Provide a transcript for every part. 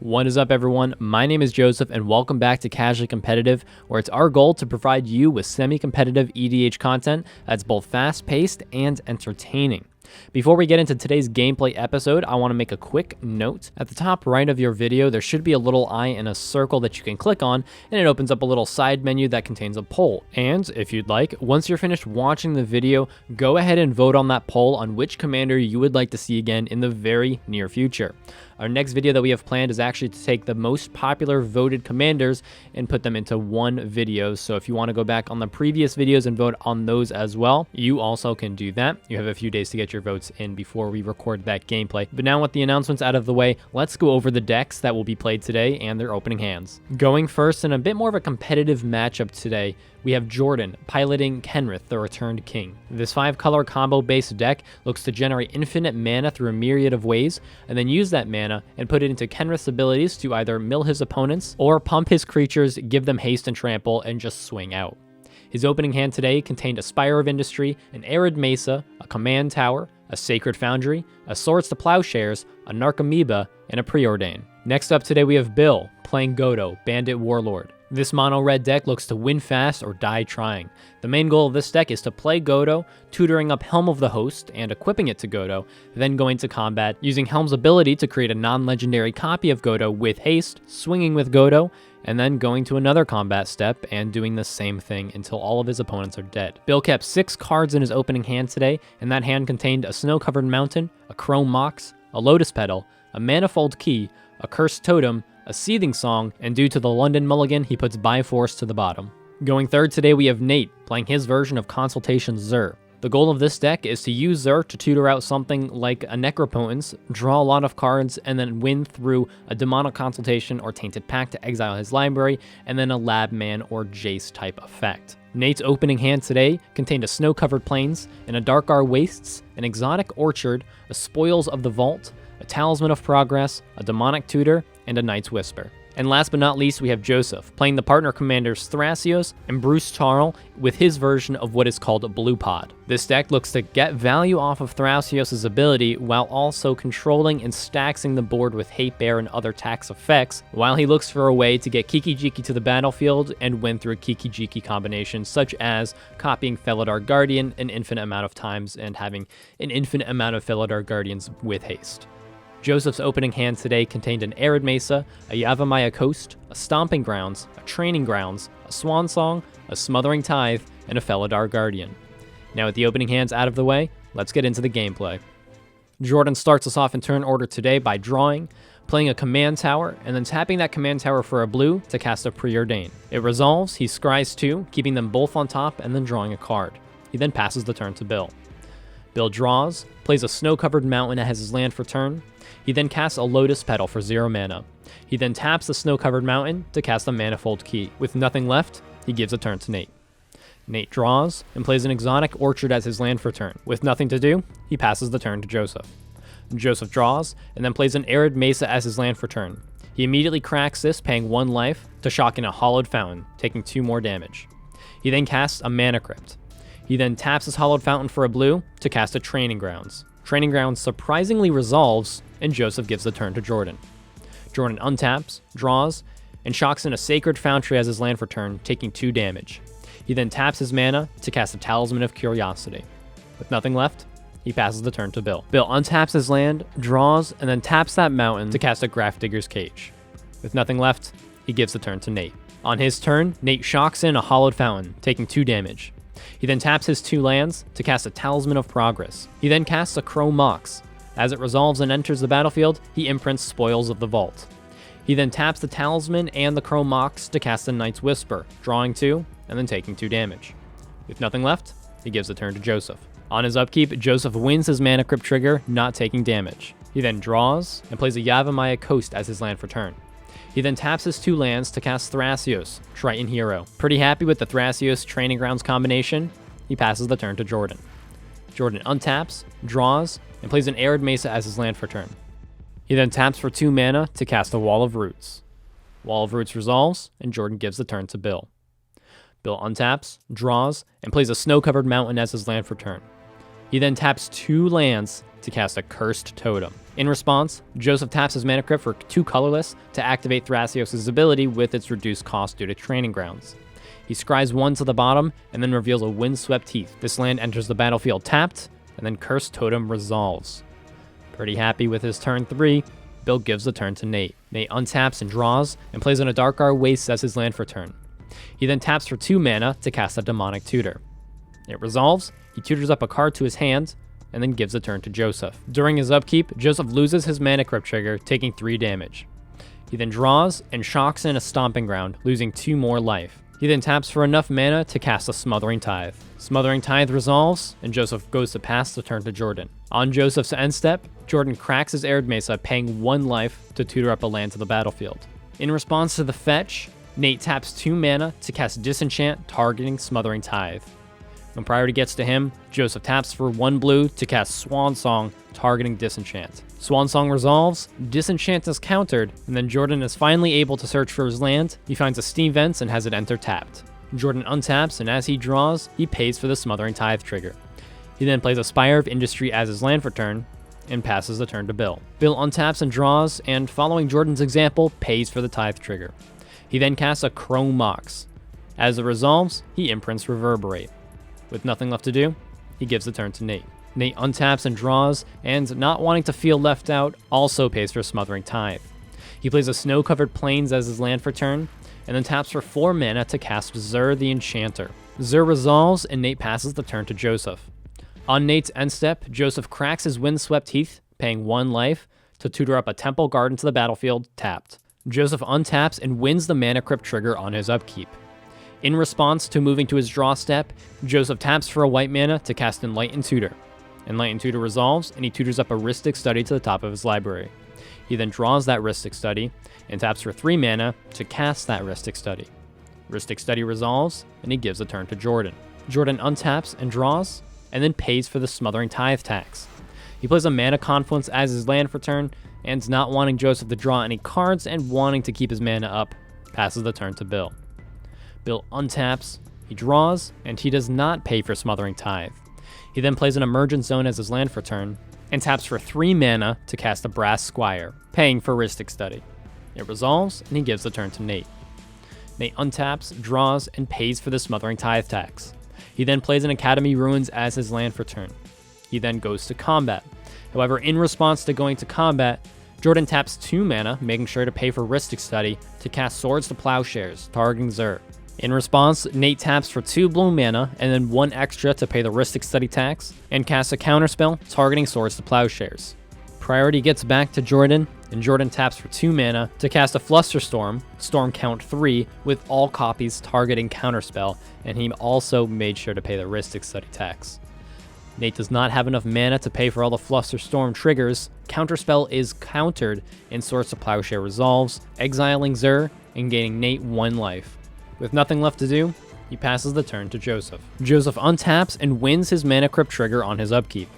What is up, everyone? My name is Joseph, and welcome back to Casually Competitive, where it's our goal to provide you with semi-competitive EDH content that's both fast-paced and entertaining. Before we get into today's gameplay episode, I want to make a quick note. At the top right of your video, there should be a little eye and a circle that you can click on, and it opens up a little side menu that contains a poll. And if you'd like, once you're finished watching the video, go ahead and vote on that poll on which commander you would like to see again in the very near future. Our next video that we have planned is actually to take the most popular voted commanders and put them into one video. So if you want to go back on the previous videos and vote on those as well, you also can do that. You have a few days to get your votes in before we record that gameplay. But now with the announcements out of the way, let's go over the decks that will be played today and their opening hands. Going first in a bit more of a competitive matchup today, we have Jordan piloting Kenrith, the Returned King. This 5-color combo-based deck looks to generate infinite mana through a myriad of ways, and then use that mana and put it into Kenrith's abilities to either mill his opponents or pump his creatures, give them haste and trample, and just swing out. His opening hand today contained a Spire of Industry, an Arid Mesa, a Command Tower, a Sacred Foundry, a Swords to Plowshares, a Narcomoeba, and a Preordain. Next up today we have Bill playing Godo, Bandit Warlord. This mono-red deck looks to win fast or die trying. The main goal of this deck is to play Godo, tutoring up Helm of the Host and equipping it to Godo, then going to combat, using Helm's ability to create a non-legendary copy of Godo with haste, swinging with Godo, and then going to another combat step and doing the same thing until all of his opponents are dead. Bill kept 6 cards in his opening hand today, and that hand contained a Snow-Covered Mountain, a Chrome Mox, a Lotus Petal, a Manifold Key, a Cursed Totem, a Seething Song, and due to the London Mulligan, he puts Bifrost to the bottom. Going third today, we have Nate playing his version of Consultation Zur. The goal of this deck is to use Zur to tutor out something like a Necropotence, draw a lot of cards, and then win through a Demonic Consultation or Tainted Pact to exile his library, and then a Labman or Jace type effect. Nate's opening hand today contained a Snow-Covered Plains, and a Darkar Wastes, an Exotic Orchard, a Spoils of the Vault, a Talisman of Progress, a Demonic Tutor, and a Night's Whisper. And last but not least, we have Joseph playing the partner commanders Thrasios and Bruse Tarl with his version of what is called a Blue Pod. This deck looks to get value off of Thrasios' ability while also controlling and staxing the board with Hate Bear and other tax effects, while he looks for a way to get Kiki-Jiki to the battlefield and win through a Kiki-Jiki combination, such as copying Felidar Guardian an infinite amount of times and having an infinite amount of Felidar Guardians with haste. Joseph's opening hand today contained an Arid Mesa, a Yavimaya Coast, a Stomping Grounds, a Training Grounds, a Swan Song, a Smothering Tithe, and a Felidar Guardian. Now with the opening hands out of the way, let's get into the gameplay. Jordan starts us off in turn order today by drawing, playing a Command Tower, and then tapping that Command Tower for a blue to cast a Preordain. It resolves, he scries 2, keeping them both on top and then drawing a card. He then passes the turn to Bill. Bill draws, plays a Snow-Covered Mountain as his land for turn. He then casts a Lotus Petal for 0 mana. He then taps the Snow-Covered Mountain to cast a Manifold Key. With nothing left, he gives a turn to Nate. Nate draws and plays an Exotic Orchard as his land for turn. With nothing to do, he passes the turn to Joseph. Joseph draws and then plays an Arid Mesa as his land for turn. He immediately cracks this, paying 1 life to shock in a Hollowed Fountain, taking 2 more damage. He then casts a Mana Crypt. He then taps his Hollowed Fountain for a blue to cast a Training Grounds. Training Grounds surprisingly resolves, and Joseph gives the turn to Jordan. Jordan untaps, draws, and shocks in a Sacred Foundry as his land for turn, taking 2 damage. He then taps his mana to cast a Talisman of Curiosity. With nothing left, he passes the turn to Bill. Bill untaps his land, draws, and then taps that mountain to cast a Grafdigger's Cage. With nothing left, he gives the turn to Nate. On his turn, Nate shocks in a Hollowed Fountain, taking 2 damage. He then taps his 2 lands to cast a Talisman of Progress. He then casts a Chrome Mox. As it resolves and enters the battlefield, he imprints Spoils of the Vault. He then taps the Talisman and the Chrome Mox to cast a Night's Whisper, drawing 2, and then taking 2 damage. With nothing left, he gives the turn to Joseph. On his upkeep, Joseph wins his Mana Crypt trigger, not taking damage. He then draws and plays a Yavimaya Coast as his land for turn. He then taps his 2 lands to cast Thrasios, Triton Hero. Pretty happy with the Thrasios Training Grounds combination, he passes the turn to Jordan. Jordan untaps, draws, and plays an Arid Mesa as his land for turn. He then taps for 2 mana to cast a Wall of Roots. Wall of Roots resolves, and Jordan gives the turn to Bill. Bill untaps, draws, and plays a Snow-Covered Mountain as his land for turn. He then taps 2 lands to cast a Cursed Totem. In response, Joseph taps his mana crypt for 2 colorless to activate Thrasios' ability with its reduced cost due to Training Grounds. He scries 1 to the bottom and then reveals a Windswept Heath. This land enters the battlefield tapped, and then Cursed Totem resolves. Pretty happy with his turn 3, Bill gives the turn to Nate. Nate untaps and draws, and plays on a Darkguard Waste as his land for turn. He then taps for 2 mana to cast a Demonic Tutor. It resolves, he tutors up a card to his hand, and then gives the turn to Joseph. During his upkeep, Joseph loses his mana crypt trigger, taking 3 damage. He then draws and shocks in a Stomping Ground, losing 2 more life. He then taps for enough mana to cast a Smothering Tithe. Smothering Tithe resolves, and Joseph goes to pass the turn to Jordan. On Joseph's end step, Jordan cracks his Arid Mesa, paying 1 life to tutor up a land to the battlefield. In response to the fetch, Nate taps 2 mana to cast Disenchant, targeting Smothering Tithe. When priority gets to him, Joseph taps for 1 blue to cast Swan Song, targeting Disenchant. Swan Song resolves, Disenchant is countered, and then Jordan is finally able to search for his land. He finds a Steam Vents and has it enter tapped. Jordan untaps, and as he draws, he pays for the Smothering Tithe trigger. He then plays a Spire of Industry as his land for turn, and passes the turn to Bill. Bill untaps and draws, and following Jordan's example, pays for the Tithe trigger. He then casts a Chrome Mox. As it resolves, he imprints Reverberate. With nothing left to do, he gives the turn to Nate. Nate untaps and draws, and not wanting to feel left out, also pays for Smothering Tithe. He plays a Snow-Covered Plains as his land for turn, and then taps for 4 mana to cast Zur the Enchanter. Zur resolves, and Nate passes the turn to Joseph. On Nate's end step, Joseph cracks his Windswept Heath, paying 1 life, to tutor up a Temple Garden to the battlefield, tapped. Joseph untaps and wins the Mana Crypt trigger on his upkeep. In response to moving to his draw step, Joseph taps for a white mana to cast Enlightened Tutor. Enlightened Tutor resolves, and he tutors up a Rhystic Study to the top of his library. He then draws that Rhystic Study, and taps for 3 mana to cast that Rhystic Study. Rhystic Study resolves, and he gives the turn to Jordan. Jordan untaps and draws, and then pays for the Smothering Tithe tax. He plays a Mana Confluence as his land for turn, and not wanting Joseph to draw any cards and wanting to keep his mana up, passes the turn to Bill. Bill untaps, he draws, and he does not pay for Smothering Tithe. He then plays an Emergent Zone as his land for turn, and taps for 3 mana to cast a Brass Squire, paying for Rhystic Study. It resolves, and he gives the turn to Nate. Nate untaps, draws, and pays for the Smothering Tithe tax. He then plays an Academy Ruins as his land for turn. He then goes to combat. However, in response to going to combat, Jordan taps 2 mana, making sure to pay for Rhystic Study to cast Swords to Plowshares, targeting Zur. In response, Nate taps for 2 blue mana and then 1 extra to pay the Rhystic Study tax, and casts a counterspell targeting Swords to Plowshares. Priority gets back to Jordan, and Jordan taps for 2 mana to cast a Flusterstorm, Storm count 3, with all copies targeting counterspell, and he also made sure to pay the Rhystic Study tax. Nate does not have enough mana to pay for all the Flusterstorm triggers. Counterspell is countered, and Swords to Plowshare resolves, exiling Zur and gaining Nate 1 life. With nothing left to do, he passes the turn to Joseph. Joseph untaps and wins his Mana Crypt trigger on his upkeep.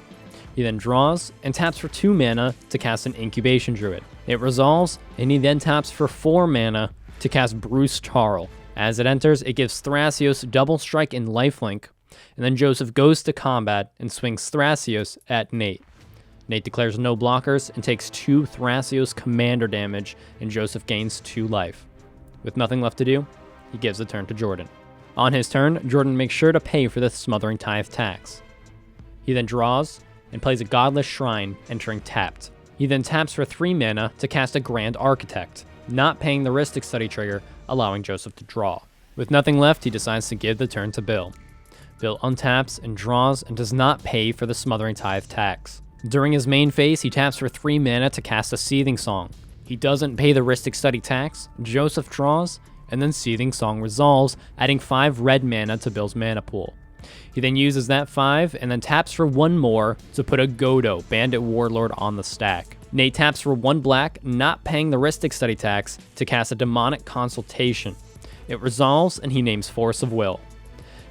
He then draws and taps for 2 mana to cast an Incubation Druid. It resolves, and he then taps for 4 mana to cast Bruse Tarl. As it enters, it gives Thrasios double strike and lifelink, and then Joseph goes to combat and swings Thrasios at Nate. Nate declares no blockers and takes 2 Thrasios commander damage, and Joseph gains 2 life. With nothing left to do, he gives the turn to Jordan. On his turn, Jordan makes sure to pay for the Smothering Tithe tax. He then draws and plays a Godless Shrine, entering tapped. He then taps for 3 mana to cast a Grand Architect, not paying the Rhystic Study trigger, allowing Joseph to draw. With nothing left, he decides to give the turn to Bill. Bill untaps and draws and does not pay for the Smothering Tithe tax. During his main phase, he taps for 3 mana to cast a Seething Song. He doesn't pay the Rhystic Study tax, Joseph draws, and then Seething Song resolves, adding 5 red mana to Bill's mana pool. He then uses that 5 and then taps for 1 more to put a Godo, Bandit Warlord, on the stack. Nate taps for 1 black, not paying the Rhystic Study tax, to cast a Demonic Consultation. It resolves, and he names Force of Will.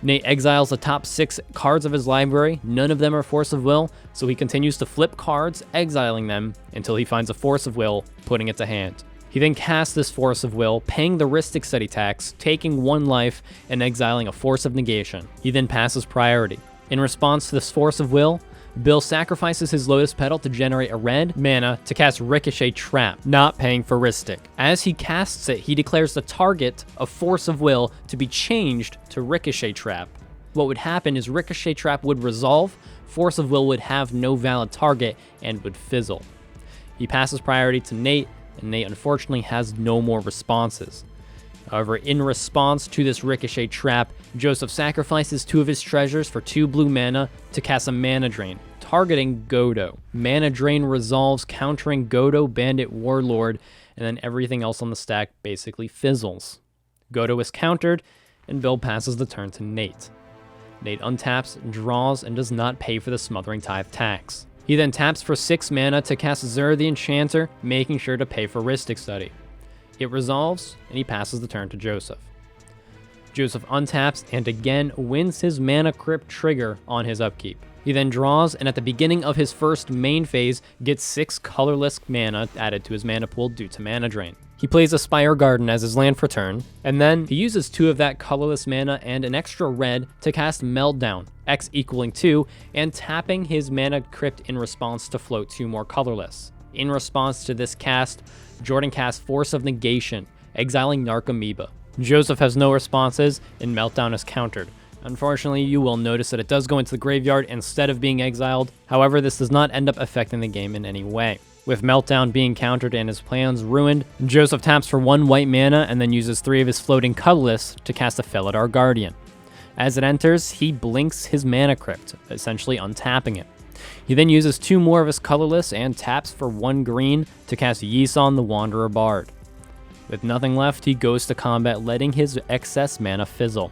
Nate exiles the top 6 cards of his library. None of them are Force of Will, so he continues to flip cards, exiling them until he finds a Force of Will, putting it to hand. He then casts this Force of Will, paying the Rhystic Study tax, taking 1 life, and exiling a Force of Negation. He then passes priority. In response to this Force of Will, Bill sacrifices his Lotus Petal to generate a red mana to cast Ricochet Trap, not paying for Rhystic. As he casts it, he declares the target of Force of Will to be changed to Ricochet Trap. What would happen is Ricochet Trap would resolve, Force of Will would have no valid target, and would fizzle. He passes priority to Nate, and Nate unfortunately has no more responses. However, in response to this Ricochet Trap, Joseph sacrifices 2 of his treasures for 2 blue mana to cast a Mana Drain, targeting Godo. Mana Drain resolves, countering Godo, Bandit Warlord, and then everything else on the stack basically fizzles. Godo is countered, and Bill passes the turn to Nate. Nate untaps, draws, and does not pay for the Smothering Tithe tax. He then taps for 6 mana to cast Zur the Enchanter, making sure to pay for Rhystic Study. It resolves, and he passes the turn to Joseph. Joseph untaps and again wins his Mana Crypt trigger on his upkeep. He then draws, and at the beginning of his first main phase, gets 6 colorless mana added to his mana pool due to Mana Drain. He plays a Spire Garden as his land for turn, and then he uses 2 of that colorless mana and an extra red to cast Meltdown, X equaling 2, and tapping his Mana Crypt in response to float 2 more colorless. In response to this cast, Jordan casts Force of Negation, exiling Narcomoeba. Joseph has no responses, and Meltdown is countered. Unfortunately, you will notice that it does go into the graveyard instead of being exiled. However, this does not end up affecting the game in any way. With Meltdown being countered and his plans ruined, Joseph taps for 1 white mana and then uses 3 of his floating colorless to cast a Felidar Guardian. As it enters, he blinks his Mana Crypt, essentially untapping it. He then uses 2 more of his colorless and taps for 1 green to cast Yisan the Wanderer Bard. With nothing left, he goes to combat, letting his excess mana fizzle.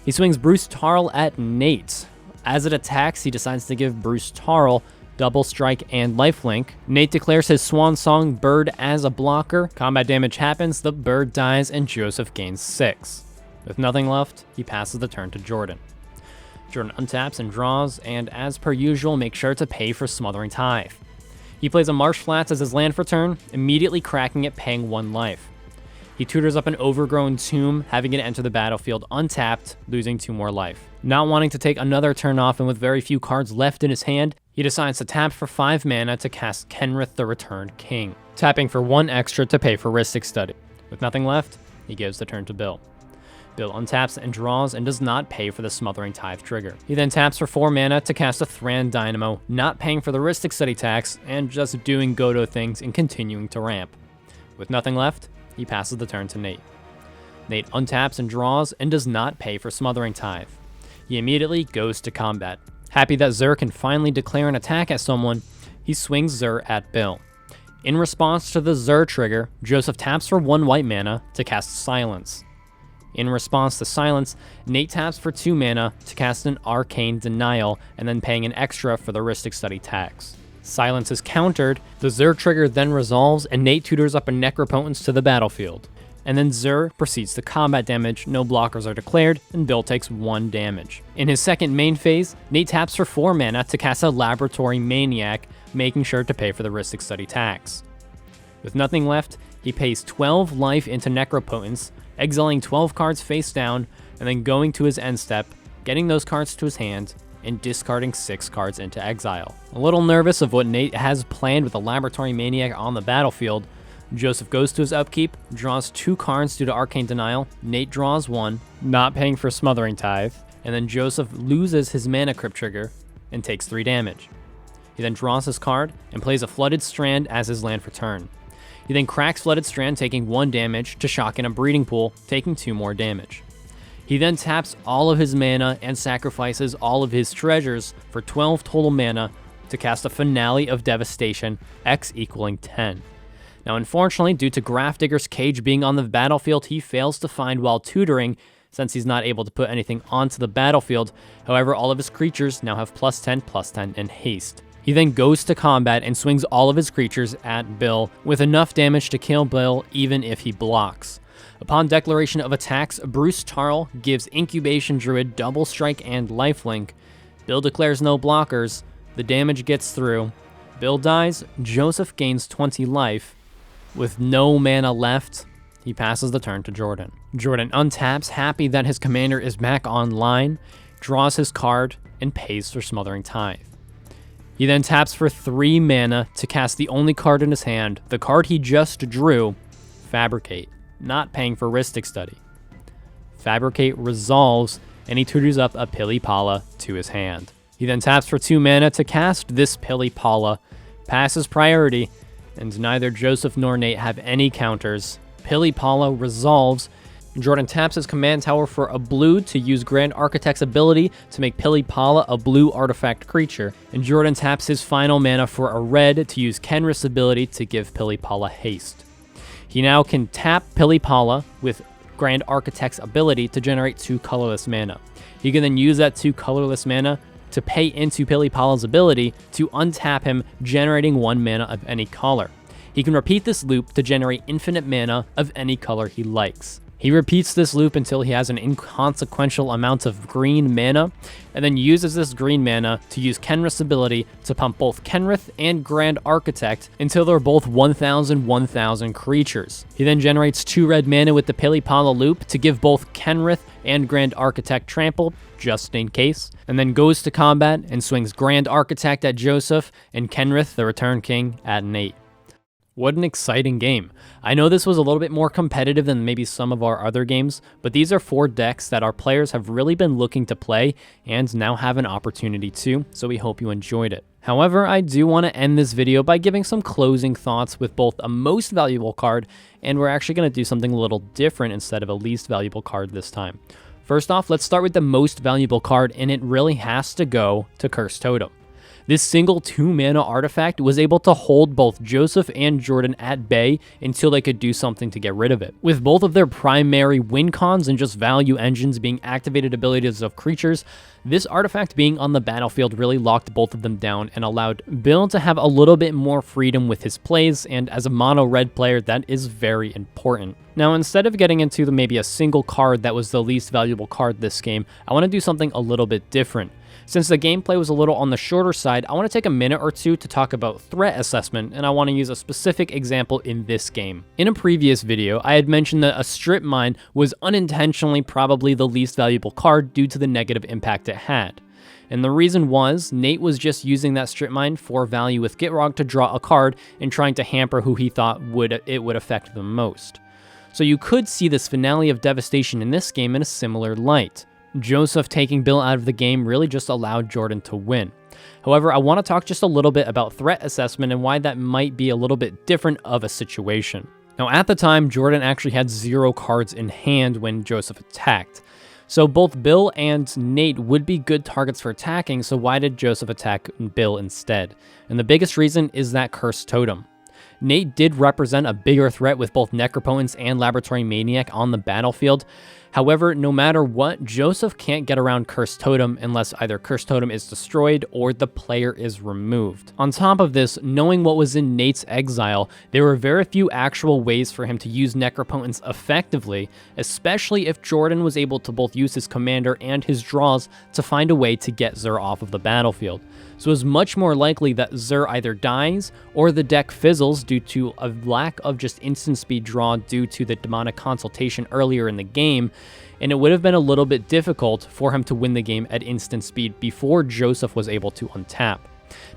He swings Bruse Tarl at Nate. As it attacks, he decides to give Bruse Tarl double strike and lifelink. Nate declares his Swan Song Bird as a blocker. Combat damage happens, the bird dies, and Joseph gains 6. With nothing left, he passes the turn to Jordan. Jordan untaps and draws, and as per usual, makes sure to pay for Smothering Tithe. He plays a Marsh Flats as his land for turn, immediately cracking it, paying 1 life. He tutors up an Overgrown Tomb, having it enter the battlefield untapped, losing 2 more life. Not wanting to take another turn off and with very few cards left in his hand, he decides to tap for 5 mana to cast Kenrith the Returned King, tapping for 1 extra to pay for Rhystic Study. With nothing left, he gives the turn to Bill. Bill untaps and draws and does not pay for the Smothering Tithe trigger. He then taps for 4 mana to cast a Thran Dynamo, not paying for the Rhystic Study tax, and just doing Godo things and continuing to ramp. With nothing left, he passes the turn to Nate. Nate untaps and draws and does not pay for Smothering Tithe. He immediately goes to combat. Happy that Zur can finally declare an attack at someone, he swings Zur at Bill. In response to the Zur trigger, Joseph taps for 1 white mana to cast Silence. In response to Silence, Nate taps for 2 mana to cast an Arcane Denial and then paying an extra for the Rhystic Study tax. Silence is countered, the Zur trigger then resolves, and Nate tutors up a Necropotence to the battlefield. And then Zur proceeds to combat damage, no blockers are declared, and Bill takes 1 damage. In his second main phase, Nate taps for 4 mana to cast a Laboratory Maniac, making sure to pay for the Rhystic Study tax. With nothing left, he pays 12 life into Necropotence, exiling 12 cards face down, and then going to his end step, getting those cards to his hand, and discarding 6 cards into exile. A little nervous of what Nate has planned with the Laboratory Maniac on the battlefield, Joseph goes to his upkeep, draws 2 cards due to Arcane Denial, Nate draws 1, not paying for Smothering Tithe, and then Joseph loses his Mana Crypt trigger and takes 3 damage. He then draws his card and plays a Flooded Strand as his land for turn. He then cracks Flooded Strand, taking 1 damage, to shock in a Breeding Pool, taking 2 more damage. He then taps all of his mana and sacrifices all of his treasures for 12 total mana to cast a Finale of Devastation, X equaling 10. Now unfortunately, due to Grafdigger's Cage being on the battlefield, he fails to find while tutoring, since he's not able to put anything onto the battlefield. However, all of his creatures now have +10/+10, and haste. He then goes to combat and swings all of his creatures at Bill, with enough damage to kill Bill even if he blocks. Upon declaration of attacks, Bruse Tarl gives Incubation Druid double strike and lifelink. Bill declares no blockers, the damage gets through. Bill dies, Joseph gains 20 life. With no mana left, he passes the turn to Jordan. Jordan untaps, happy that his commander is back online, draws his card, and pays for Smothering Tithe. He then taps for 3 mana to cast the only card in his hand, the card he just drew, Fabricate, not paying for Rhystic Study. Fabricate resolves, and he tutours up a Pilipala to his hand. He then taps for 2 mana to cast this Pilipala, passes priority, and neither Joseph nor Nate have any counters. Pilipala resolves. Jordan taps his command tower for a blue to use Grand Architect's ability to make Pilipala a blue artifact creature, and Jordan taps his final mana for a red to use Kenrith's ability to give Pilipala haste. He now can tap Pilipala with Grand Architect's ability to generate 2 colorless mana. He can then use that 2 colorless mana to pay into Pilipala's ability to untap him, generating 1 mana of any color. He can repeat this loop to generate infinite mana of any color he likes. He repeats this loop until he has an inconsequential amount of green mana, and then uses this green mana to use Kenrith's ability to pump both Kenrith and Grand Architect until they're both 1,000 creatures. He then generates 2 red mana with the Pilipala loop to give both Kenrith and Grand Architect trample, just in case, and then goes to combat and swings Grand Architect at Joseph and Kenrith, the Return King, at Nate. What an exciting game. I know this was a little bit more competitive than maybe some of our other games, but these are 4 decks that our players have really been looking to play and now have an opportunity to, so we hope you enjoyed it. However, I do want to end this video by giving some closing thoughts with both a most valuable card, and we're actually going to do something a little different instead of a least valuable card this time. First off, let's start with the most valuable card, and it really has to go to Cursed Totem. This single 2 mana artifact was able to hold both Joseph and Jordan at bay until they could do something to get rid of it. With both of their primary win cons and just value engines being activated abilities of creatures, this artifact being on the battlefield really locked both of them down and allowed Bill to have a little bit more freedom with his plays, and as a mono red player, that is very important. Now, instead of getting into maybe a single card that was the least valuable card this game, I want to do something a little bit different. Since the gameplay was a little on the shorter side, I want to take a minute or two to talk about threat assessment, and I want to use a specific example in this game. In a previous video, I had mentioned that a strip mine was unintentionally probably the least valuable card due to the negative impact it had. And the reason was, Nate was just using that strip mine for value with Gitrog to draw a card and trying to hamper who he thought it would affect the most. So you could see this finale of devastation in this game in a similar light. Joseph taking Bill out of the game really just allowed Jordan to win. However, I want to talk just a little bit about threat assessment and why that might be a little bit different of a situation. Now, at the time, Jordan actually had 0 cards in hand when Joseph attacked. So both Bill and Nate would be good targets for attacking, so why did Joseph attack Bill instead? And the biggest reason is that Cursed Totem. Nate did represent a bigger threat with both Necropotence and Laboratory Maniac on the battlefield. However, no matter what, Joseph can't get around Cursed Totem unless either Cursed Totem is destroyed or the player is removed. On top of this, knowing what was in Nate's exile, there were very few actual ways for him to use Necropotence effectively, especially if Jordan was able to both use his commander and his draws to find a way to get Zur off of the battlefield. So it was much more likely that Zur either dies or the deck fizzles due to a lack of just instant speed draw due to the demonic consultation earlier in the game, and it would have been a little bit difficult for him to win the game at instant speed before Joseph was able to untap.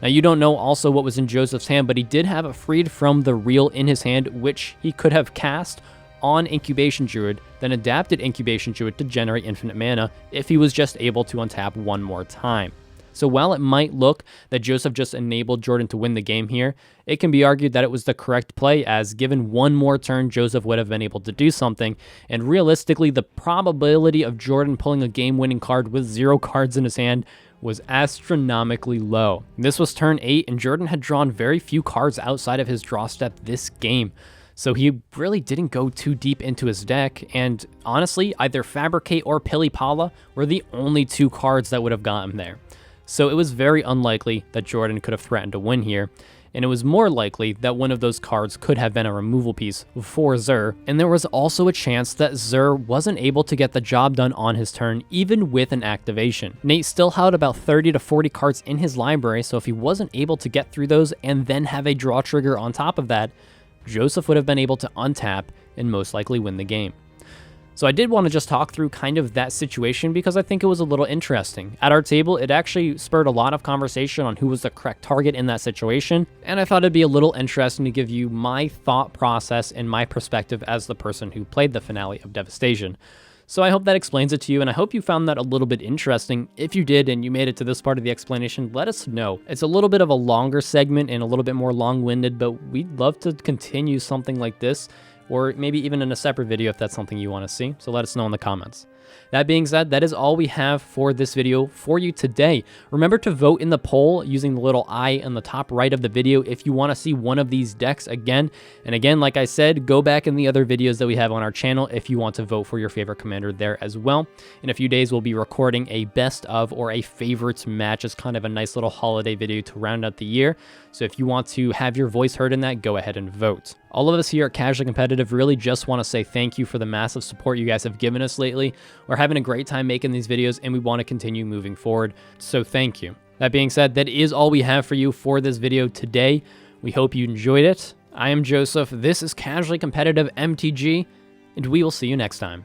Now, you don't know also what was in Joseph's hand, but he did have it freed from the reel in his hand, which he could have cast on Incubation Druid, then adapted Incubation Druid to generate infinite mana if he was just able to untap one more time. So while it might look that Joseph just enabled Jordan to win the game here, it can be argued that it was the correct play, as given one more turn, Joseph would have been able to do something, and realistically, the probability of Jordan pulling a game-winning card with 0 cards in his hand was astronomically low. This was turn 8, and Jordan had drawn very few cards outside of his draw step this game. So he really didn't go too deep into his deck, and honestly, either Fabricate or Pilipala were the only 2 cards that would have gotten him there. So it was very unlikely that Jordan could have threatened to win here, and it was more likely that one of those cards could have been a removal piece for Zur, and there was also a chance that Zur wasn't able to get the job done on his turn even with an activation. Nate still held about 30 to 40 cards in his library, so if he wasn't able to get through those and then have a draw trigger on top of that, Joseph would have been able to untap and most likely win the game. So I did want to just talk through kind of that situation because I think it was a little interesting. At our table, it actually spurred a lot of conversation on who was the correct target in that situation, and I thought it'd be a little interesting to give you my thought process and my perspective as the person who played the finale of Devastation. So I hope that explains it to you, and I hope you found that a little bit interesting. If you did and you made it to this part of the explanation, let us know. It's a little bit of a longer segment and a little bit more long-winded, but we'd love to continue something like this, or maybe even in a separate video if that's something you want to see, so let us know in the comments. That being said, that is all we have for this video for you today. Remember to vote in the poll using the little I in the top right of the video if you want to see one of these decks again. And again, like I said, go back in the other videos that we have on our channel if you want to vote for your favorite commander there as well. In a few days, we'll be recording a best of or a favorites match as kind of a nice little holiday video to round out the year. So if you want to have your voice heard in that, go ahead and vote. All of us here at Casually Competitive really just want to say thank you for the massive support you guys have given us lately. We're having a great time making these videos and we want to continue moving forward, so thank you. That being said, that is all we have for you for this video today. We hope you enjoyed it. I am Joseph, this is Casually Competitive MTG, and we will see you next time.